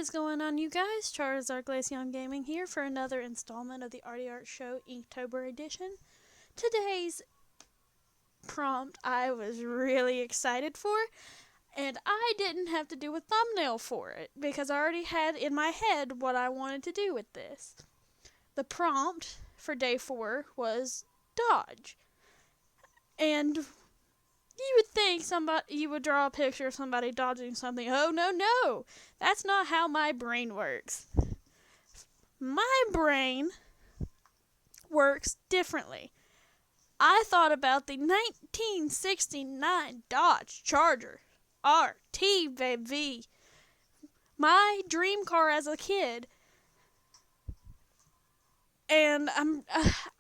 is going on, you guys? Charizard Glaceon Gaming here for another installment of the Arty Art Show Inktober edition. Today's prompt I was really excited for, and I didn't have to do a thumbnail for it because I already had in my head what I wanted to do with this. The prompt for day 4 was dodge. And you would think you would draw a picture of somebody dodging something. Oh, no. That's not how my brain works. My brain works differently. I thought about the 1969 Dodge Charger Arty, baby. My dream car as a kid. And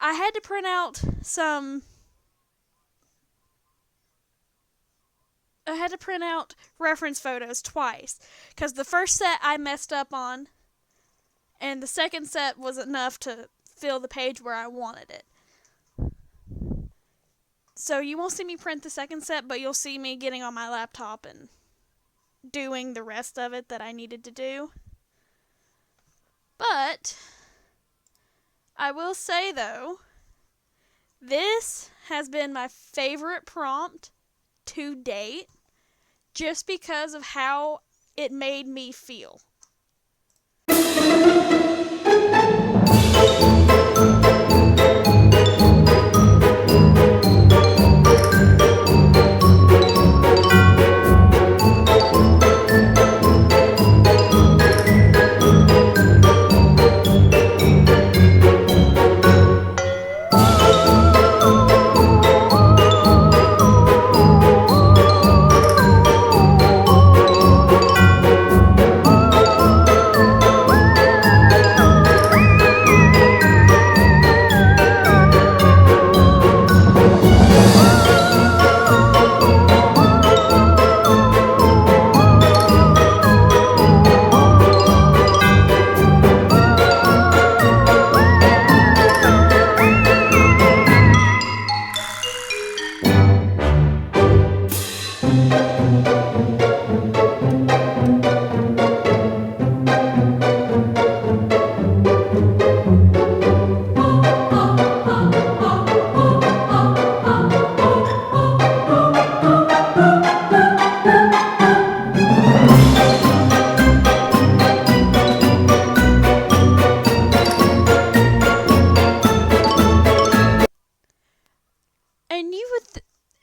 I had to print out reference photos twice, because the first set I messed up on, and the second set was enough to fill the page where I wanted it. So you won't see me print the second set, but you'll see me getting on my laptop and doing the rest of it that I needed to do. But I will say, though, this has been my favorite prompt to date, just because of how it made me feel.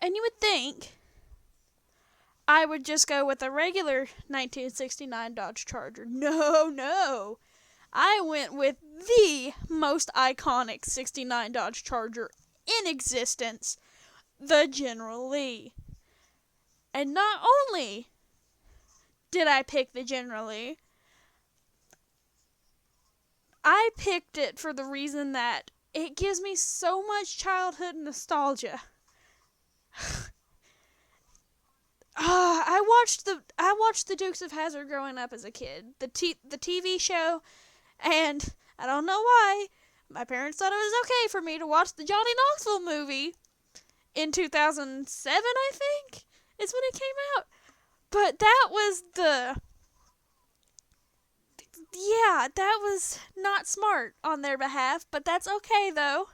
And you would think I would just go with a regular 1969 Dodge Charger. No. I went with the most iconic 69 Dodge Charger in existence, the General Lee. And not only did I pick the General Lee, I picked it for the reason that it gives me so much childhood nostalgia. I watched the Dukes of Hazzard growing up as a kid, the TV show, and I don't know why my parents thought it was okay for me to watch the Johnny Knoxville movie in 2007, I think, is when it came out. But that was not smart on their behalf, but that's okay though.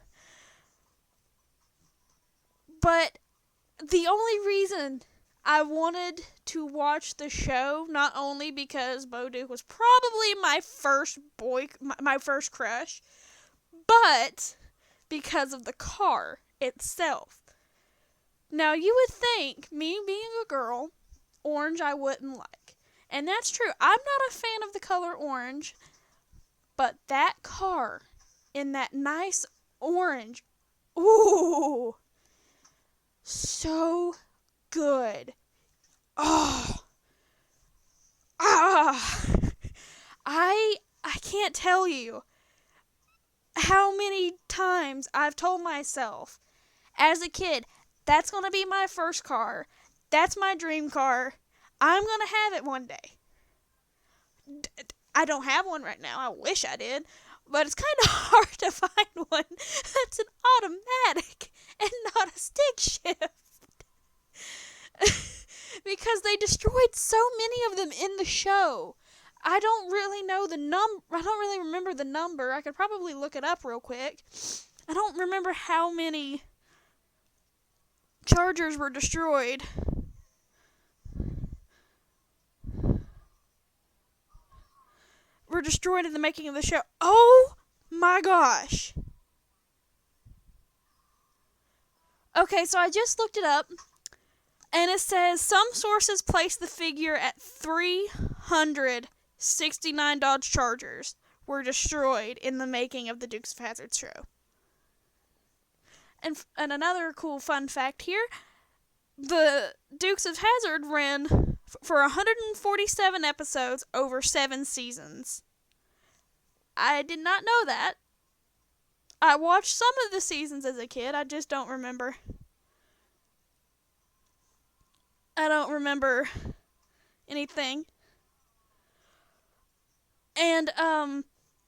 But the only reason I wanted to watch the show, not only because Bo Duke was probably my first crush, but because of the car itself. Now, you would think, me being a girl, orange I wouldn't like. And that's true. I'm not a fan of the color orange, but that car in that nice orange, ooh, so good. I can't tell you how many times I've told myself as a kid, that's going to be my first car. That's my dream car. I'm going to have it one day. I don't have one right now. I wish I did. But it's kind of hard to find one that's an automatic and not a stick shift. Because they destroyed so many of them in the show. I don't really know the I don't really remember the number. I could probably look it up real quick. I don't remember how many Chargers were destroyed. Were destroyed in the making of the show. Oh my gosh. Okay, so I just looked it up, and it says some sources place the figure at 369 Dodge Chargers were destroyed in the making of the Dukes of Hazzard show. And another cool fun fact here, the Dukes of Hazzard ran for 147 episodes over 7 seasons. I did not know that. I watched some of the seasons as a kid, I just don't remember. I don't remember anything. And,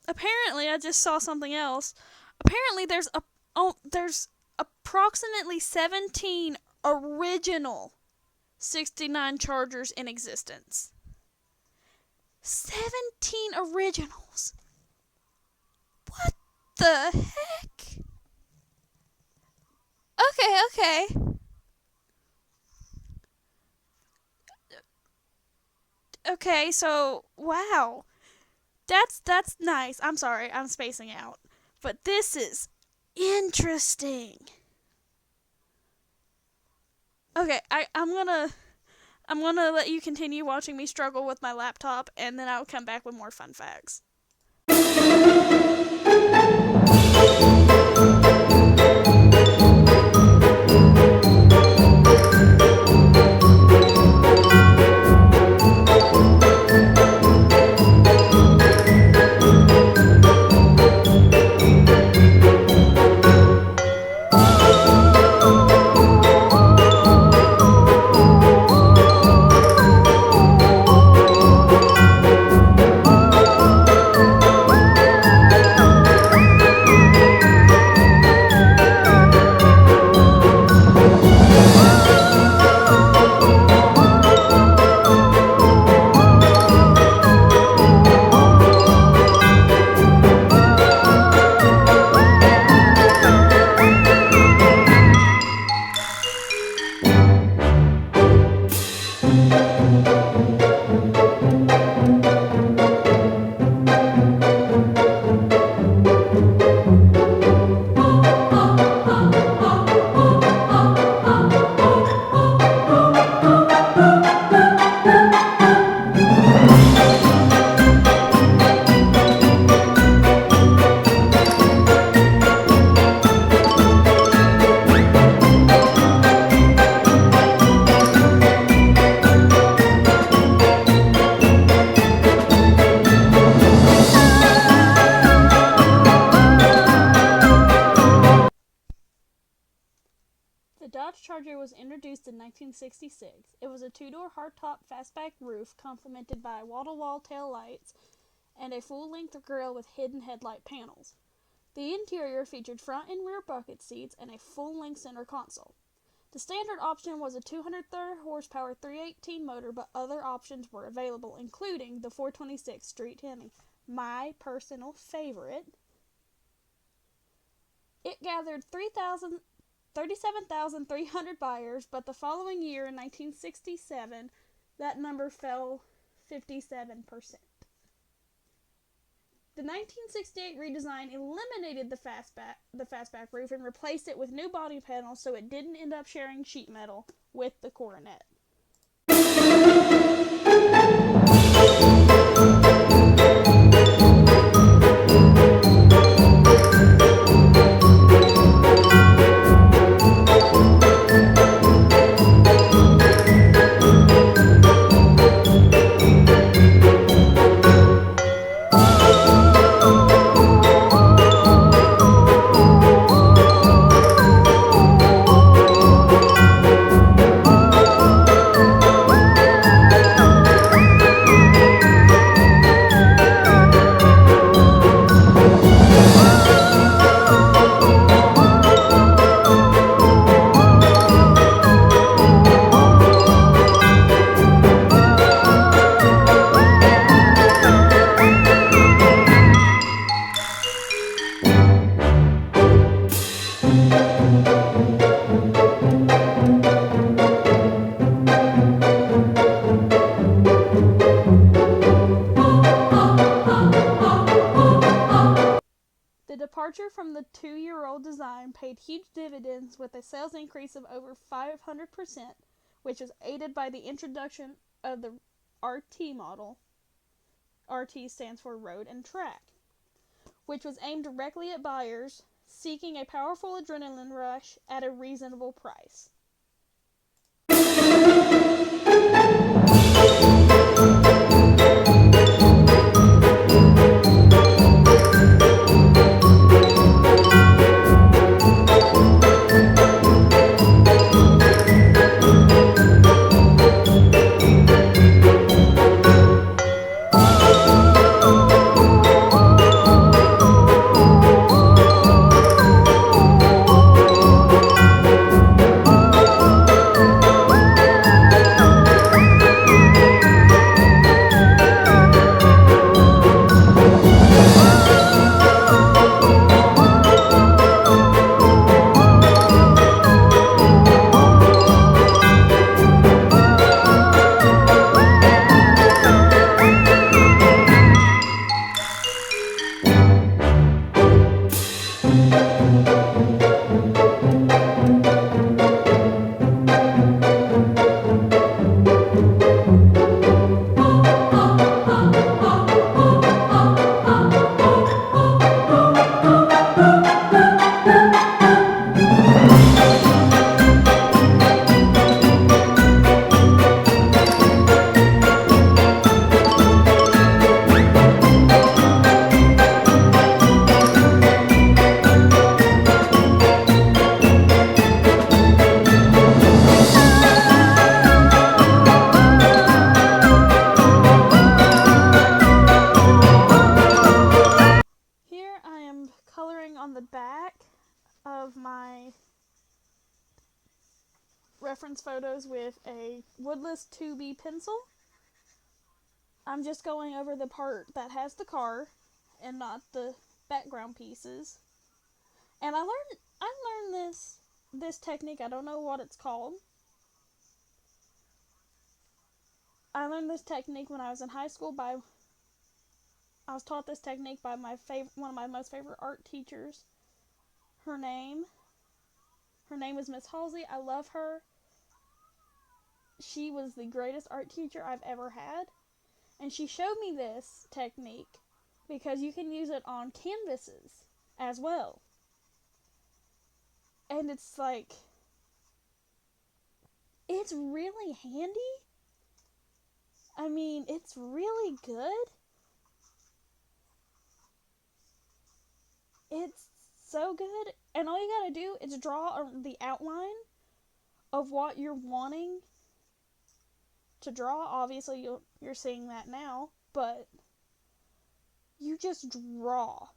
apparently, I just saw something else. Apparently, there's approximately 17 original 69 Chargers in existence. 17 originals. What the heck? Okay. Okay, so, wow. That's nice. I'm sorry, I'm spacing out. But this is interesting. Okay, I'm gonna let you continue watching me struggle with my laptop, and then I'll come back with more fun facts. Charger was introduced in 1966. It was a two-door hardtop fastback roof complemented by wall-to-wall tail lights and a full-length grille with hidden headlight panels. The interior featured front and rear bucket seats and a full-length center console. The standard option was a 230 horsepower 318 motor, but other options were available, including the 426 Street Hemi, my personal favorite. It gathered 37,300 buyers, but the following year, in 1967, that number fell 57%. The 1968 redesign eliminated the fastback roof and replaced it with new body panels so it didn't end up sharing sheet metal with the Coronet. departure from the 2-year-old design paid huge dividends with a sales increase of over 500%, which was aided by the introduction of the Arty model. RT stands for Road and Track, which was aimed directly at buyers seeking a powerful adrenaline rush at a reasonable price. On the back of my reference photos with a woodless 2B pencil. I'm just going over the part that has the car and not the background pieces. And I learned this technique. I don't know what it's called. I learned this technique when I was in high school I was taught this technique by one of my most favorite art teachers. Her name is Miss Halsey. I love her. She was the greatest art teacher I've ever had. And she showed me this technique because you can use it on canvases as well. And it's like, it's really handy. I mean, it's really good. It's so good. And all you gotta do is draw the outline of what you're wanting to draw. Obviously, you're seeing that now, but you just draw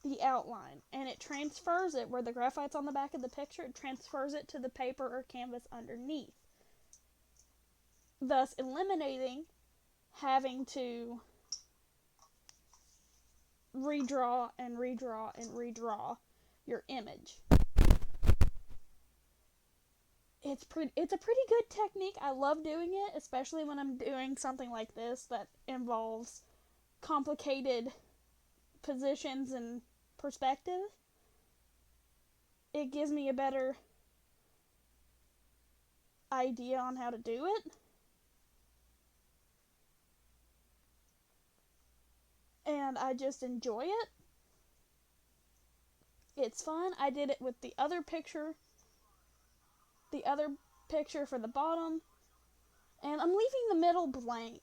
the outline, and it transfers it where the graphite's on the back of the picture. It transfers it to the paper or canvas underneath, thus eliminating having to redraw and redraw and redraw your image. It's a pretty good technique. I love doing it, especially when I'm doing something like this that involves complicated positions and perspective. It gives me a better idea on how to do it. And I just enjoy it. It's fun. I did it with the other picture for the bottom, and I'm leaving the middle blank.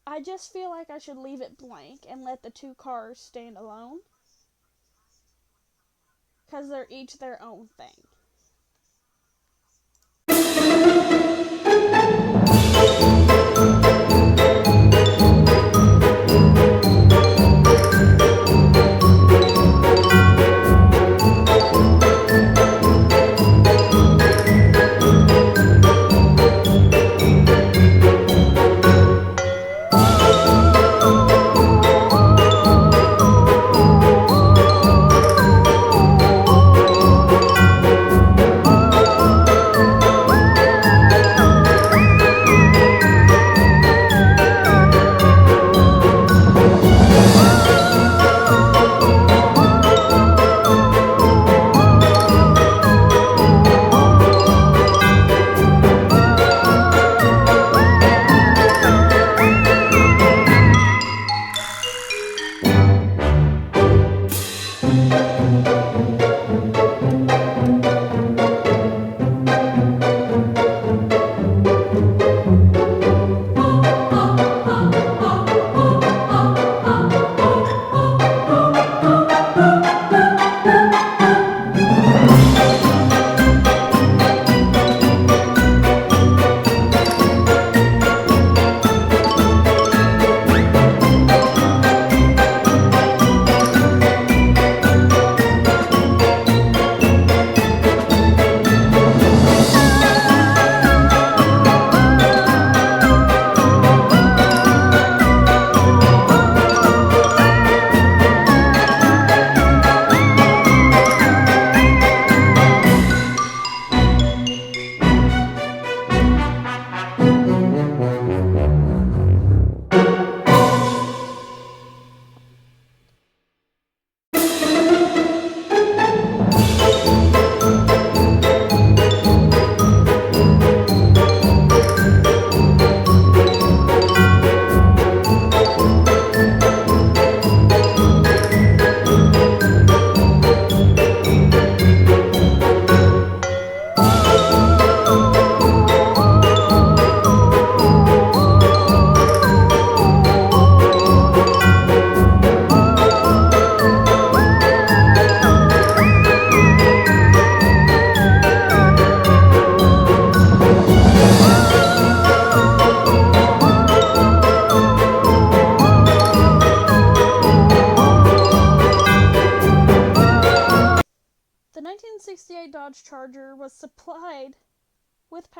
I just feel like I should leave it blank and let the two cars stand alone, because they're each their own thing.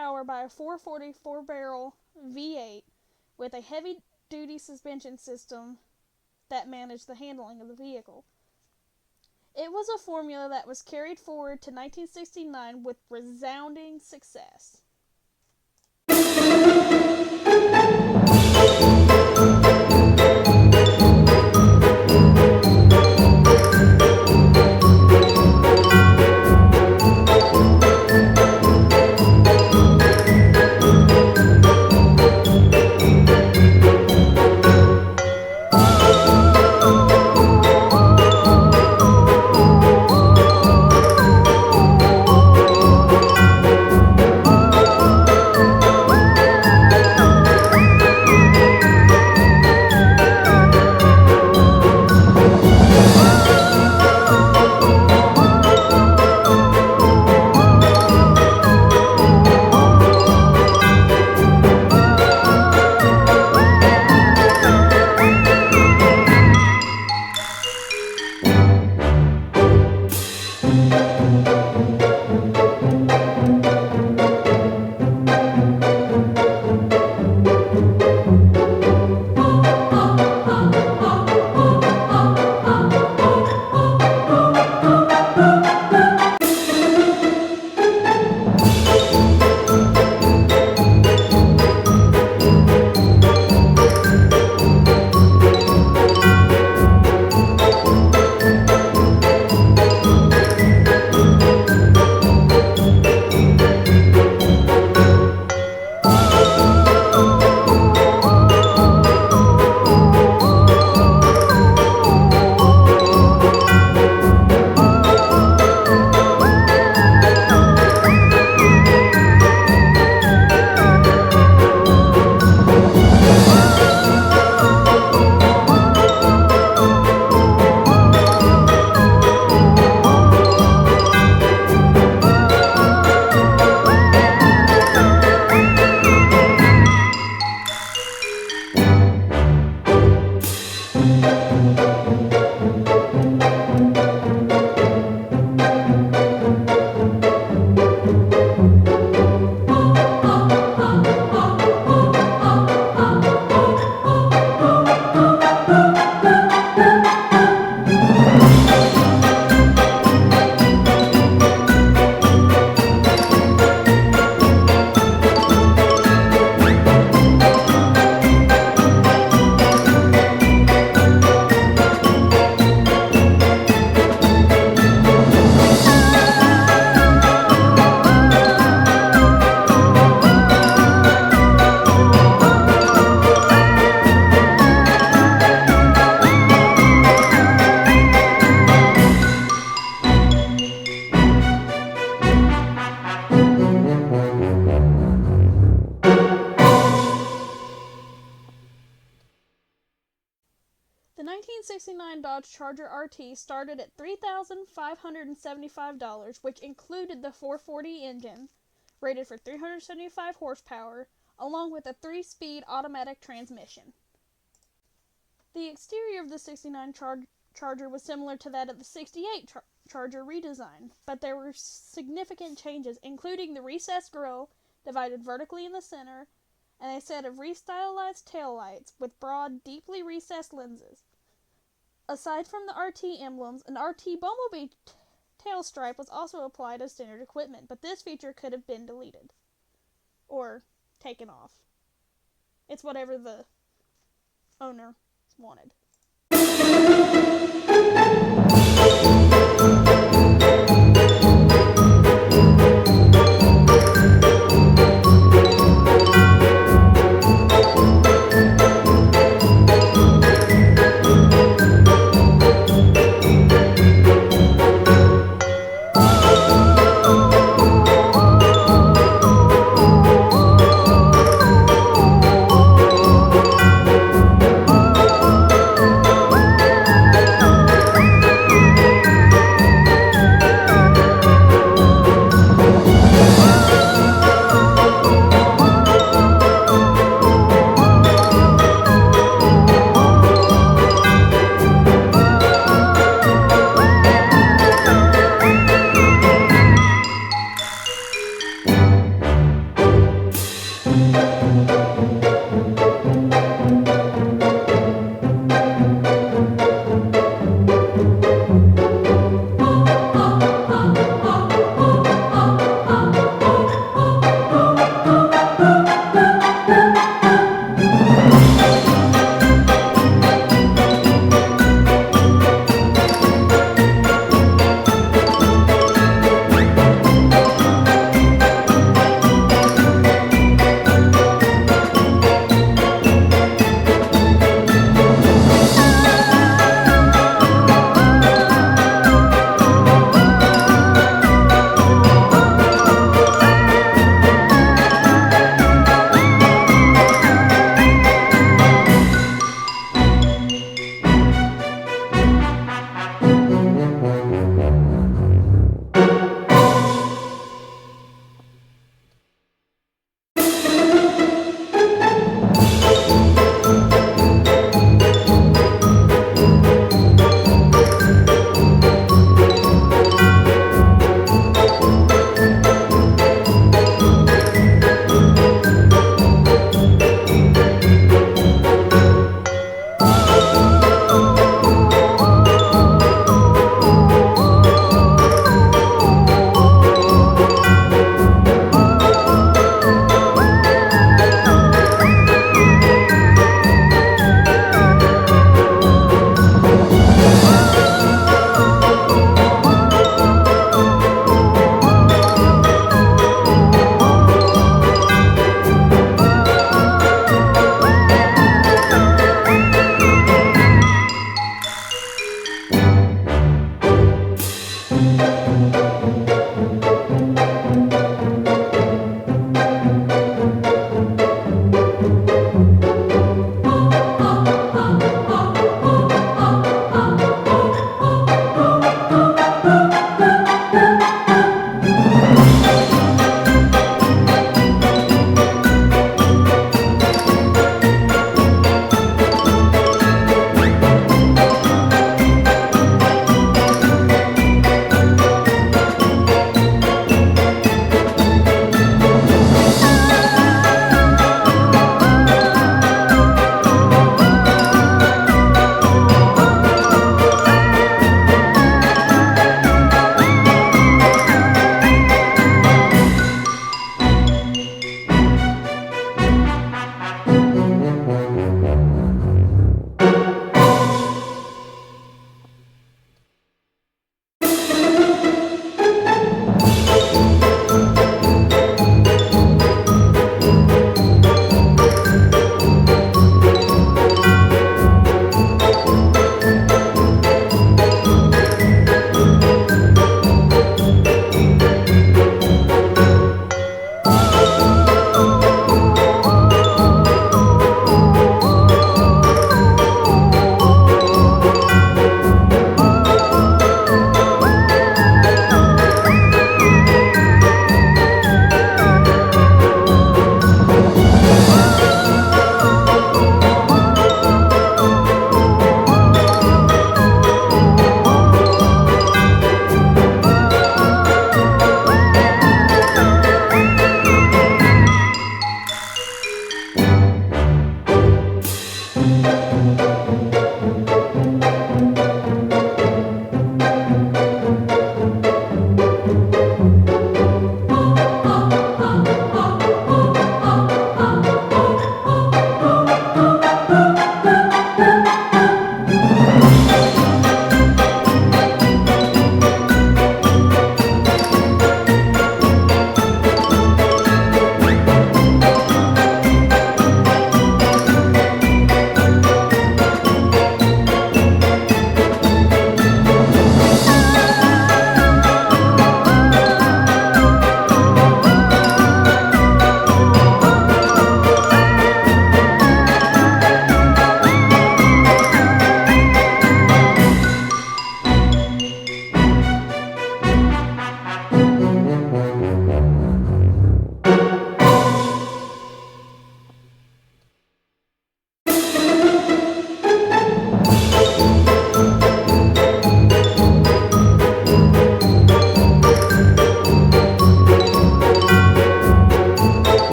power by a 444 barrel V8 with a heavy-duty suspension system that managed the handling of the vehicle. It was a formula that was carried forward to 1969 with resounding success. The 1969 Dodge Charger RT started at $3,575, which included the 440 engine, rated for 375 horsepower, along with a 3-speed automatic transmission. The exterior of the 69 Charger was similar to that of the 68 Charger redesign, but there were significant changes, including the recessed grille, divided vertically in the center, and a set of restylized taillights with broad, deeply recessed lenses. Aside from the RT emblems, an RT Bumblebee tail stripe was also applied as standard equipment, but this feature could have been deleted. Or taken off. It's whatever the owner wanted.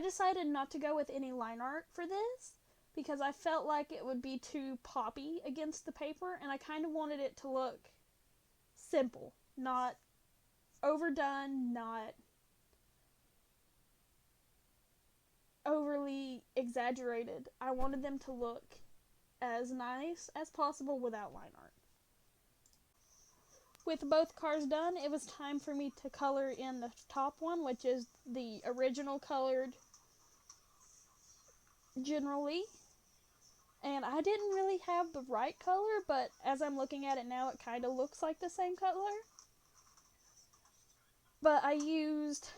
decided not to go with any line art for this because I felt like it would be too poppy against the paper, and I kind of wanted it to look simple, not overdone, not overly exaggerated. I wanted them to look as nice as possible without line art. With both cars done, it was time for me to color in the top one, which is the original colored General Lee. And I didn't really have the right color, but as I'm looking at it now, it kind of looks like the same color. But I used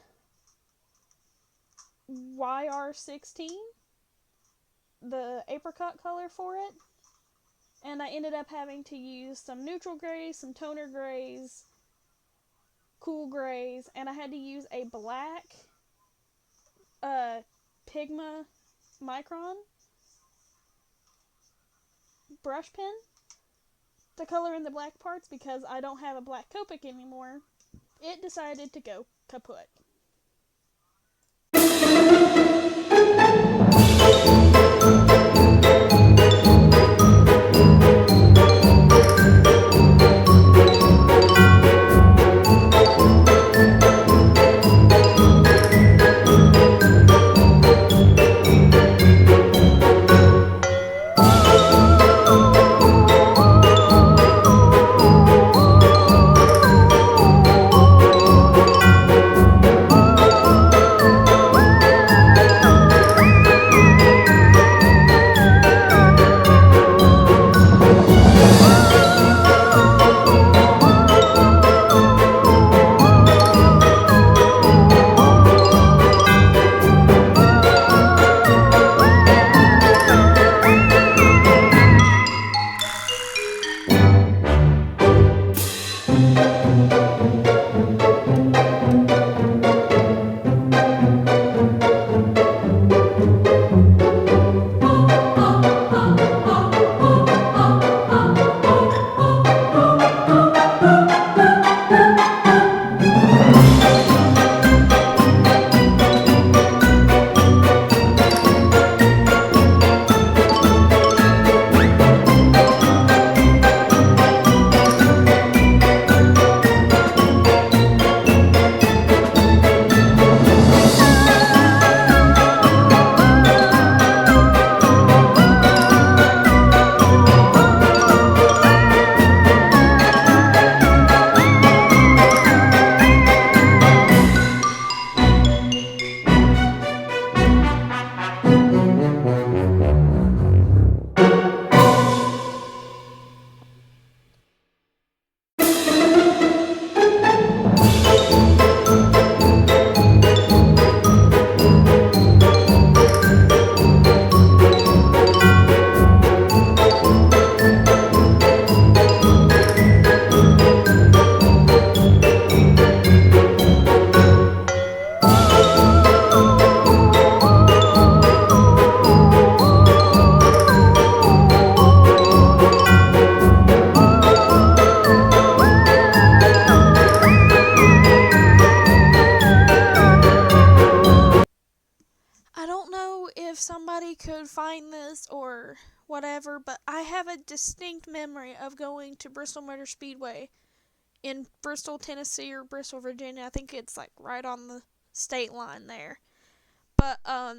YR16, the apricot color for it. And I ended up having to use some neutral grays, some toner grays, cool grays, and I had to use a black Pigma Micron brush pen to color in the black parts because I don't have a black Copic anymore. It decided to go kaput. If somebody could find this or whatever, but I have a distinct memory of going to Bristol Motor Speedway in Bristol, Tennessee or Bristol, Virginia. I think it's like right on the state line there. But I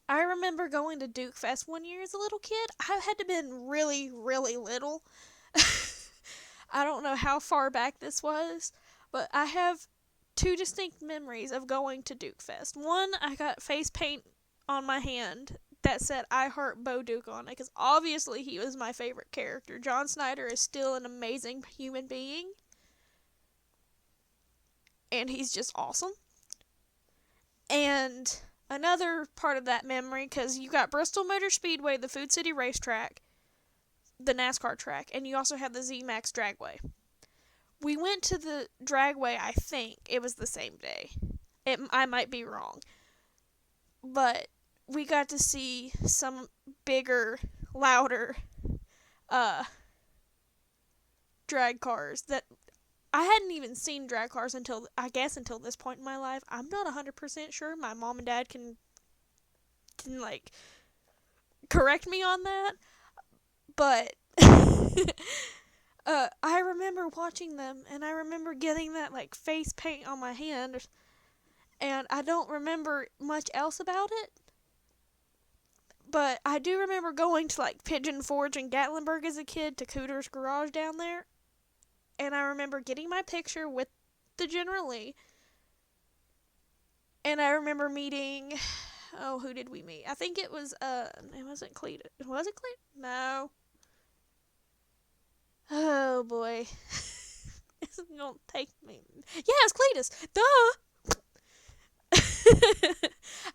remember going to Duke Fest one year as a little kid. I had to have been really, really little. I don't know how far back this was, but I have two distinct memories of going to Duke Fest. One, I got face paint on my hand that said I Heart Bo Duke on it, because obviously he was my favorite character. John Snyder is still an amazing human being, and he's just awesome. And another part of that memory, because you got Bristol Motor Speedway, the Food City Racetrack, the NASCAR track, and you also have the Z-Max Dragway. We went to the Dragway, I think. It was the same day. I might be wrong. But we got to see some bigger, louder drag cars that I hadn't even seen drag cars until, I guess, until this point in my life. I'm not 100% sure. My mom and dad can like, correct me on that. But, I remember watching them, and I remember getting that, like, face paint on my hand, and I don't remember much else about it. But I do remember going to, like, Pigeon Forge and Gatlinburg as a kid to Cooter's Garage down there. And I remember getting my picture with the General Lee. And I remember meeting, oh, who did we meet? I think it was, it wasn't Cletus. Was it Cletus? No. Oh, boy. It's gonna take me. Yeah, it's Cletus. Duh!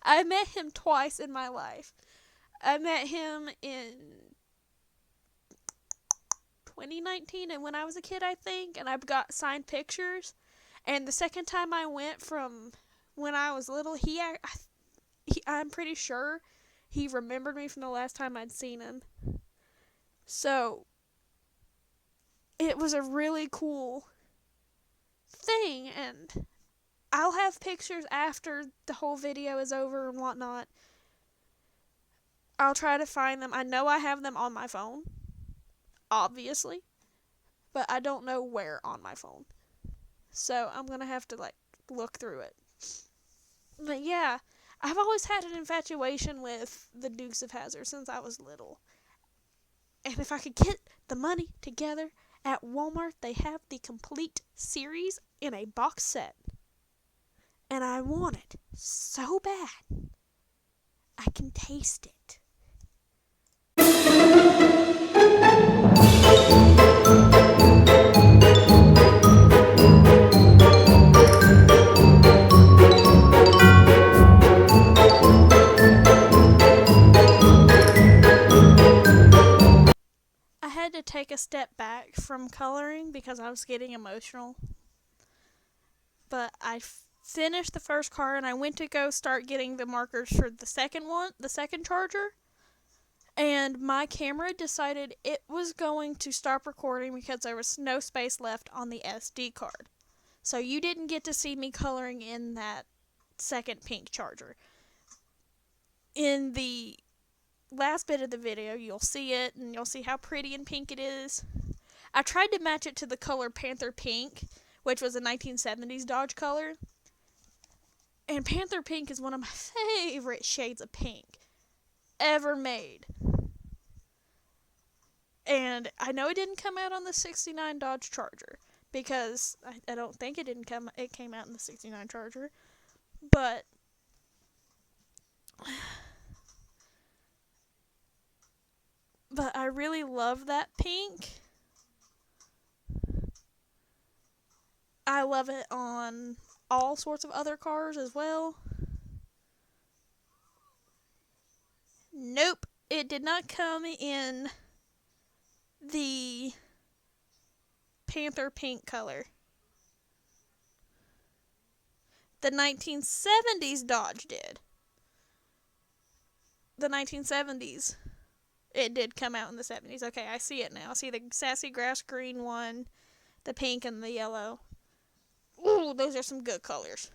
I met him twice in my life. I met him in 2019 and when I was a kid, I think, and I've got signed pictures. And the second time I went from when I was little, I'm pretty sure he remembered me from the last time I'd seen him. So it was a really cool thing, and I'll have pictures after the whole video is over and whatnot. I'll try to find them. I know I have them on my phone, obviously, but I don't know where on my phone. So I'm going to have to, like, look through it. But yeah, I've always had an infatuation with the Dukes of Hazzard since I was little. And if I could get the money together at Walmart, they have the complete series in a box set. And I want it so bad. I can taste it. I had to take a step back from coloring because I was getting emotional. But I finished the first card and I went to go start getting the markers for the second charger. And my camera decided it was going to stop recording because there was no space left on the SD card. So you didn't get to see me coloring in that second pink charger. In the last bit of the video, you'll see it and you'll see how pretty and pink it is. I tried to match it to the color Panther Pink, which was a 1970s Dodge color. And Panther Pink is one of my favorite shades of pink ever made. And I know it didn't come out on the 69 Dodge Charger because I don't think it came out in the 69 Charger. But I really love that pink. I love it on all sorts of other cars as well. Nope, it did not come in the Panther Pink color. The 1970s Dodge did. The 1970s. It did come out in the 70s. Okay, I see it now. I see the sassy grass green one, the pink, and the yellow. Ooh, those are some good colors.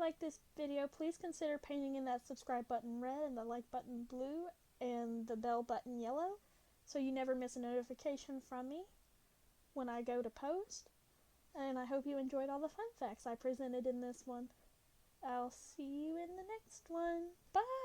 like this video, please consider painting in that subscribe button red and the like button blue and the bell button yellow so you never miss a notification from me when I go to post. And I hope you enjoyed all the fun facts I presented in this one. I'll see you in the next one. Bye!